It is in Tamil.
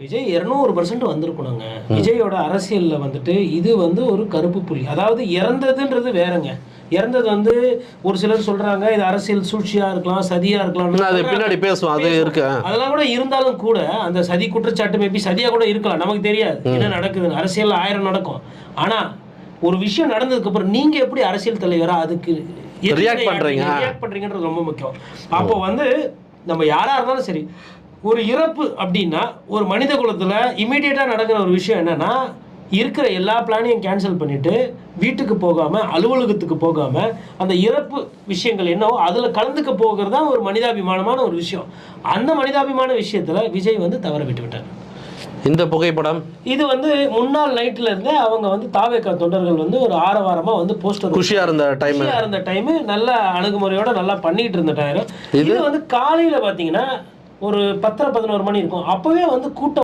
விஜய் 200% வந்திருக்கணுங்க. விஜயோட அரசியல்ல வந்துட்டு இது வந்து ஒரு கருப்பு புள்ளி. அதாவது இறந்ததுன்றது வேறங்க. இறந்தது வந்து ஒரு சிலர் சொல்றாங்க இது அரசியல் சூழ்ச்சியா இருக்கலாம், சதியா இருக்கலாம். அது பின்னாடி பேசுவோம், அது இருக்கு. அதெல்லாம் கூட இருந்தாலும் கூட அந்த சதி குற்றச்சாட்டு மேபி சதியா கூட இருக்கலாம், நமக்கு தெரியாது என்ன நடக்குதுன்னு. அரசியல் 1000 நடக்கும். ஆனா ஒரு விஷயம் நடந்ததுக்கு அப்புறம் நீங்க எப்படி அரசியல் தலைவரா அதுக்கு ரியாக்ட் பண்றீங்கன்றது ரொம்ப முக்கியம். அப்போ வந்து நம்ம யாரா இருந்தாலும் சரி, ஒரு இறப்பு அப்படின்னா ஒரு மனித குலத்துல இமீடியட்டா நடக்கிற ஒரு விஷயம் என்னன்னா, இருக்கிற எல்லா பிளானையும் கேன்சல் பண்ணிட்டு வீட்டுக்கு போகாம அலுவலகத்துக்கு போகாம அந்த இறப்பு விஷயங்கள் என்னவோ அதுல கலந்துக்க போகிறது தான் ஒரு மனிதாபிமானமான ஒரு விஷயம். அந்த மனிதாபிமான விஷயத்துல விஜய் வந்து தவற விட்டு விட்டார். இந்த புகைப்படம் இது வந்து முன்னாள் நைட்ல இருந்து அவங்க வந்து தாவேகா தொண்டர்கள் வந்து ஒரு ஆரவாரமா வந்து போஸ்டர் குஷியா இருந்த டைம் நல்ல அணுகுமுறையோட நல்லா பண்ணிட்டு இருந்த டைம். இது வந்து காலையில பாத்தீங்கன்னா ஒரு 10-11 மணி இருக்கும். அப்பவே வந்து கூட்டம்